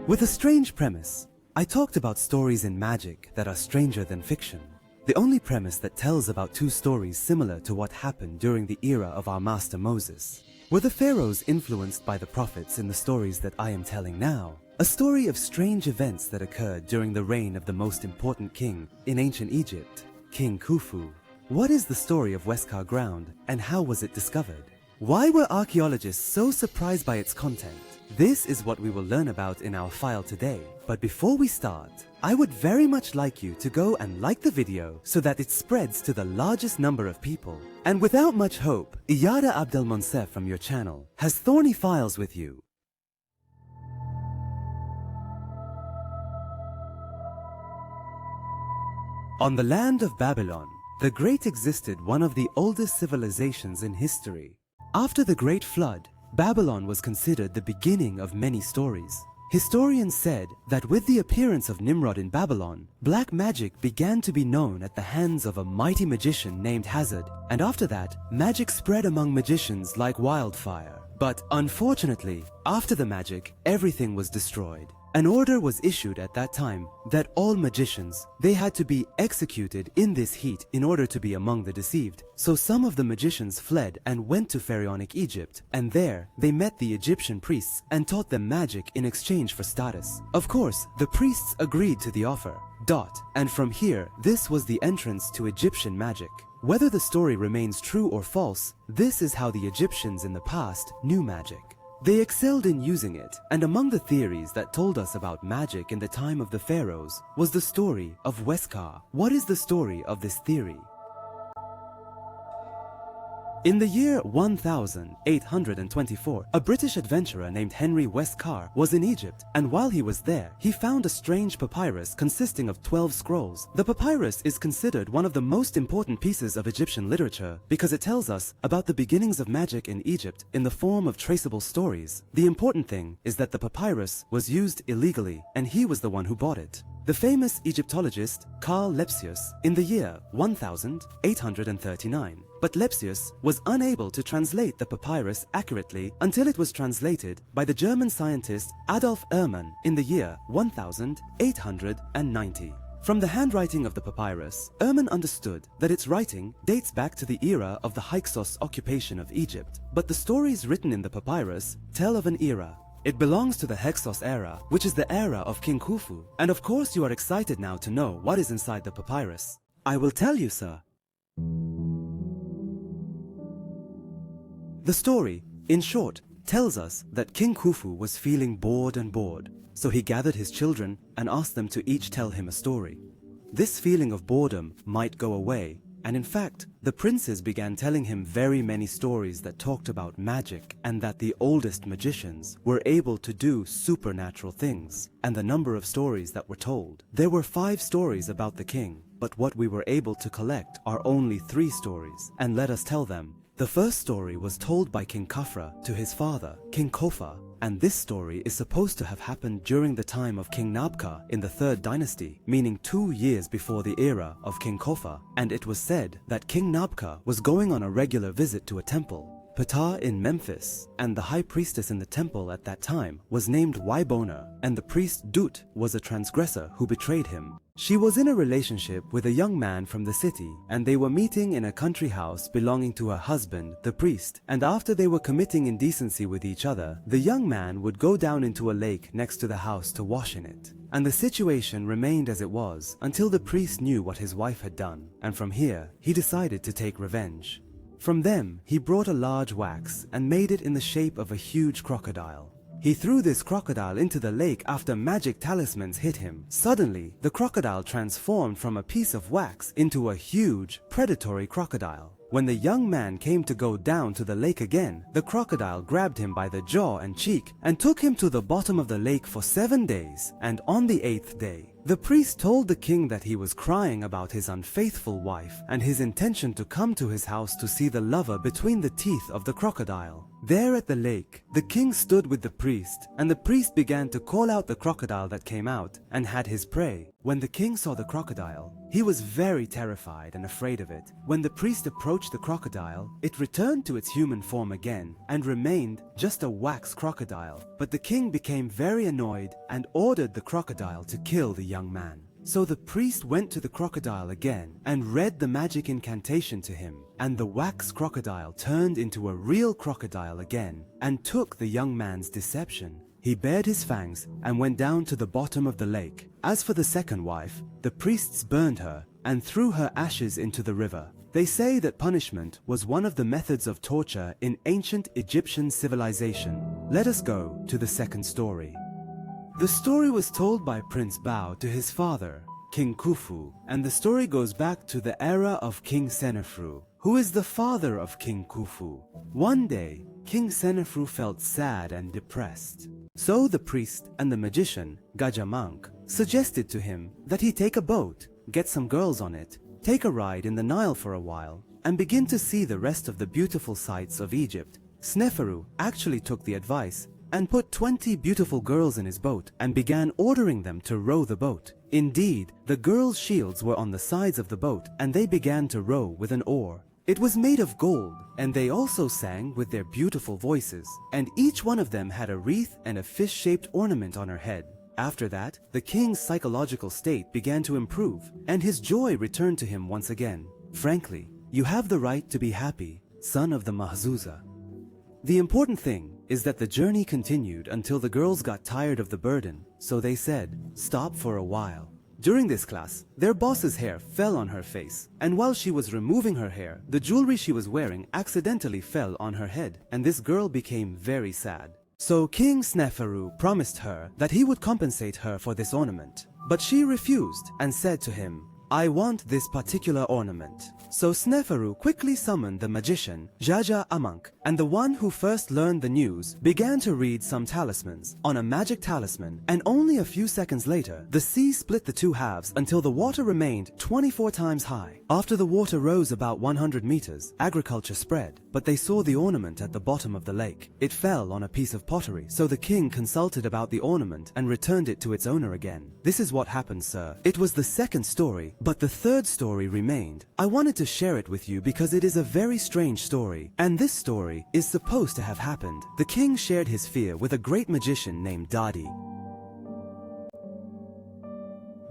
With a strange premise, I talked about stories in magic that are stranger than fiction. The only premise that tells about two stories similar to what happened during the era of our master Moses. Were the pharaohs influenced by the prophets in the stories that I am telling now? A story of strange events that occurred during the reign of the most important king in ancient Egypt, King Khufu. What is the story of Westkar ground and how was it discovered? Why were archaeologists so surprised by its content? This is what we will learn about in our file today. But before we start, I would very much like you to go and like the video so that it spreads to the largest number of people. And without much hope, Iyada Abdelmonsef from your channel has thorny files with you. On the land of Babylon, the Great existed one of the oldest civilizations in history. After the Great Flood, Babylon was considered the beginning of many stories. Historians said that with the appearance of Nimrod in Babylon, black magic began to be known at the hands of a mighty magician named Hazard, and after that, magic spread among magicians like wildfire. But unfortunately, after the magic, everything was destroyed. An order was issued at that time that all magicians, they had to be executed in this heat in order to be among the deceived. So some of the magicians fled and went to pharaonic Egypt, and there they met the Egyptian priests and taught them magic in exchange for status. Of course, the priests agreed to the offer. And from here, this was the entrance to Egyptian magic. Whether the story remains true or false, this is how the Egyptians in the past knew magic. They excelled in using it, and among the theories that told us about magic in the time of the pharaohs was the story of Westkar. What is the story of this theory? In the year 1824, a British adventurer named Henry Westkar was in Egypt, and while he was there, he found a strange papyrus consisting of 12 scrolls. The papyrus is considered one of the most important pieces of Egyptian literature because it tells us about the beginnings of magic in Egypt in the form of traceable stories. The important thing is that the papyrus was used illegally, and he was the one who bought it. The famous Egyptologist Karl Lepsius in the year 1839. But Lepsius was unable to translate the papyrus accurately until it was translated by the German scientist Adolf Ehrmann in the year 1890. From the handwriting of the papyrus, Ehrmann understood that its writing dates back to the era of the Hyksos occupation of Egypt. But the stories written in the papyrus tell of an era. It belongs to the Hyksos era, which is the era of King Khufu. And of course you are excited now to know what is inside the papyrus. I will tell you, sir. The story, in short, tells us that King Khufu was feeling bored, so he gathered his children and asked them to each tell him a story. This feeling of boredom might go away, and in fact, the princes began telling him very many stories that talked about magic and that the oldest magicians were able to do supernatural things, and the number of stories that were told. There were 5 stories about the king, but what we were able to collect are only 3 stories, and let us tell them. The first story was told by King Khafra to his father, King Khufu, and this story is supposed to have happened during the time of King Nabka in the 3rd dynasty, meaning 2 years before the era of King Khufu, and it was said that King Nabka was going on a regular visit to a temple, Ptah in Memphis, and the high priestess in the temple at that time was named Waibona, and the priest Dut was a transgressor who betrayed him. She was in a relationship with a young man from the city, and they were meeting in a country house belonging to her husband, the priest, and after they were committing indecency with each other, the young man would go down into a lake next to the house to wash in it. And the situation remained as it was until the priest knew what his wife had done, and from here, he decided to take revenge. From them, he brought a large wax and made it in the shape of a huge crocodile. He threw this crocodile into the lake after magic talismans hit him. Suddenly, the crocodile transformed from a piece of wax into a huge, predatory crocodile. When the young man came to go down to the lake again, the crocodile grabbed him by the jaw and cheek and took him to the bottom of the lake for 7 days, and on the 8th day, the priest told the king that he was crying about his unfaithful wife and his intention to come to his house to see the lover between the teeth of the crocodile. There at the lake, the king stood with the priest, and the priest began to call out the crocodile that came out and had his prey. When the king saw the crocodile, he was very terrified and afraid of it. When the priest approached the crocodile, it returned to its human form again and remained just a wax crocodile. But the king became very annoyed and ordered the crocodile to kill the young man. So the priest went to the crocodile again and read the magic incantation to him, and the wax crocodile turned into a real crocodile again and took the young man's deception. He bared his fangs and went down to the bottom of the lake. As for the second wife, the priests burned her and threw her ashes into the river. They say that punishment was one of the methods of torture in ancient Egyptian civilization. Let us go to the second story. The story was told by Prince Bao to his father, King Khufu, and the story goes back to the era of King Senefru, who is the father of King Khufu. One day, King Senefru felt sad and depressed. So the priest and the magician, Gajamank, suggested to him that he take a boat, get some girls on it, take a ride in the Nile for a while, and begin to see the rest of the beautiful sights of Egypt. Sneferu actually took the advice and put 20 beautiful girls in his boat and began ordering them to row the boat. Indeed, the girls' shields were on the sides of the boat and they began to row with an oar. It was made of gold, and they also sang with their beautiful voices, and each one of them had a wreath and a fish-shaped ornament on her head. After that, the king's psychological state began to improve, and his joy returned to him once again. Frankly, you have the right to be happy, son of the Mahzuza. The important thing is that the journey continued until the girls got tired of the burden, so they said, "Stop for a while." During this class, their boss's hair fell on her face, and while she was removing her hair, the jewelry she was wearing accidentally fell on her head, and this girl became very sad. So King Sneferu promised her that he would compensate her for this ornament. But she refused and said to him, "I want this particular ornament." So Sneferu quickly summoned the magician, Jaja Amank, and the one who first learned the news began to read some talismans on a magic talisman, and only a few seconds later, the sea split the two halves until the water remained 24 times high. After the water rose about 100 meters, agriculture spread, but they saw the ornament at the bottom of the lake. It fell on a piece of pottery, so the king consulted about the ornament and returned it to its owner again. This is what happened, sir. It was the second story, but the third story remained. I wanted to share it with you because it is a very strange story, and this story is supposed to have happened. The king shared his fear with a great magician named Dadi.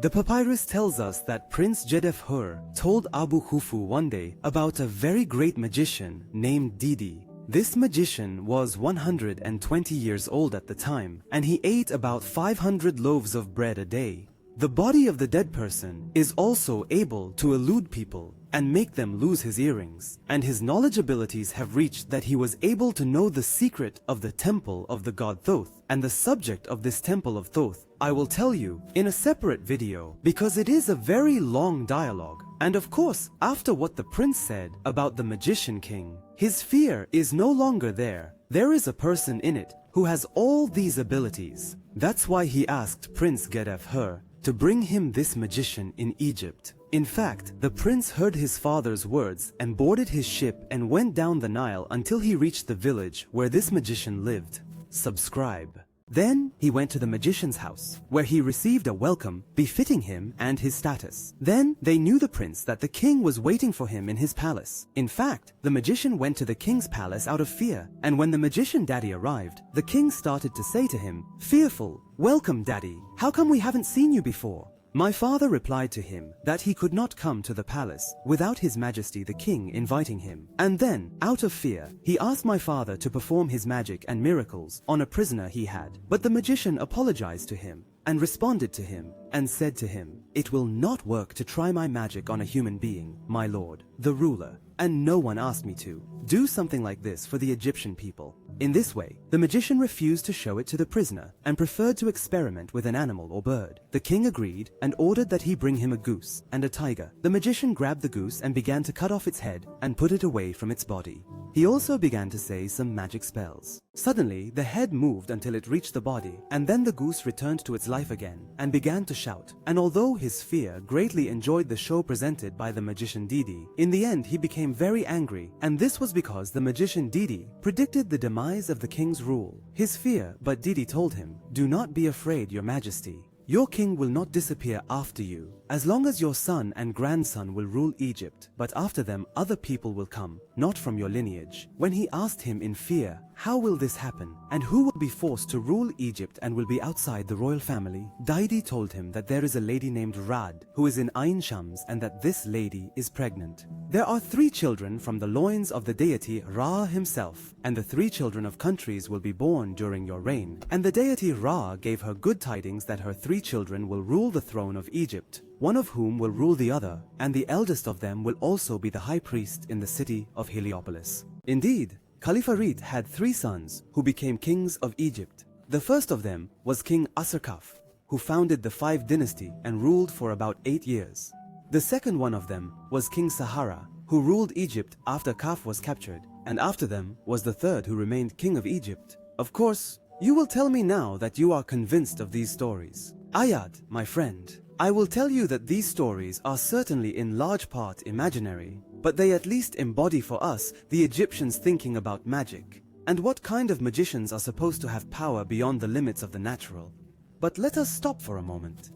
The papyrus tells us that Prince Jedef-Hur told Abu Khufu one day about a very great magician named Didi. This magician was 120 years old at the time, and he ate about 500 loaves of bread a day. The body of the dead person is also able to elude people and make them lose his earrings, and his knowledge abilities have reached that he was able to know the secret of the temple of the god Thoth, and the subject of this temple of Thoth I will tell you in a separate video because it is a very long dialogue. And of course, after what the prince said about the magician king, his fear is no longer there. There is a person in it who has all these abilities. That's why he asked Prince Gedef-Hur to bring him this magician in Egypt. In fact, the prince heard his father's words and boarded his ship and went down the Nile until he reached the village where this magician lived. Subscribe. Then he went to the magician's house, where he received a welcome befitting him and his status. Then they knew the prince that the king was waiting for him in his palace. In fact, the magician went to the king's palace out of fear, and when the magician daddy arrived, the king started to say to him, "Fearful, welcome daddy, how come we haven't seen you before?" My father replied to him that he could not come to the palace without His Majesty the King inviting him. And then, out of fear, he asked my father to perform his magic and miracles on a prisoner he had. But the magician apologized to him and responded to him and said to him, "It will not work to try my magic on a human being, my lord, the ruler, and no one asked me to. Do something like this for the Egyptian people." In this way, the magician refused to show it to the prisoner and preferred to experiment with an animal or bird. The king agreed and ordered that he bring him a goose and a tiger. The magician grabbed the goose and began to cut off its head and put it away from its body. He also began to say some magic spells. Suddenly, the head moved until it reached the body, and then the goose returned to its life again and began to shout. And although his fear greatly enjoyed the show presented by the magician Didi, in the end he became very angry, and this was because the magician Didi predicted the demise of the king's rule. His fear, but Didi told him, "Do not be afraid, your majesty. your king will not disappear after you, as long as your son and grandson will rule Egypt, but after them other people will come, not from your lineage. When he asked him in fear, how will this happen, and who will be forced to rule Egypt and will be outside the royal family? Daidi told him that there is a lady named Rad, who is in Ain Shams, and that this lady is pregnant. There are 3 children from the loins of the deity Ra himself, and the 3 children of countries will be born during your reign. And the deity Ra gave her good tidings that her 3 children will rule the throne of Egypt, one of whom will rule the other, and the eldest of them will also be the high priest in the city of Heliopolis. Indeed, Khalifa Rit had 3 sons who became kings of Egypt. The first of them was King Asarkaf, who founded the 5 dynasty and ruled for about 8 years. The second one of them was King Sahara, who ruled Egypt after Kaf was captured, and after them was the third who remained king of Egypt. Of course, you will tell me now that you are convinced of these stories. Ayad, my friend, I will tell you that these stories are certainly in large part imaginary, but they at least embody for us the Egyptians thinking about magic, and what kind of magicians are supposed to have power beyond the limits of the natural. But let us stop for a moment.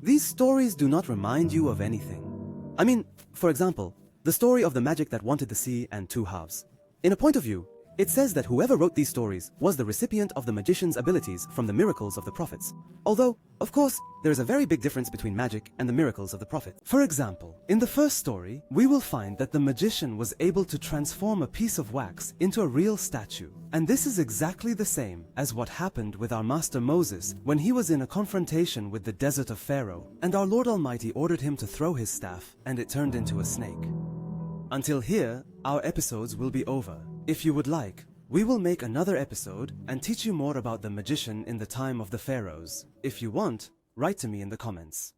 These stories do not remind you of anything. I mean, for example, the story of the magic that wanted the sea and 2 halves. In a point of view, it says that whoever wrote these stories was the recipient of the magician's abilities from the miracles of the prophets. Although, of course, there is a very big difference between magic and the miracles of the prophet. For example, in the first story, we will find that the magician was able to transform a piece of wax into a real statue. And this is exactly the same as what happened with our master Moses when he was in a confrontation with the desert of Pharaoh, and our Lord Almighty ordered him to throw his staff, and it turned into a snake. Until here, our episodes will be over. If you would like, we will make another episode and teach you more about the magician in the time of the pharaohs. If you want, write to me in the comments.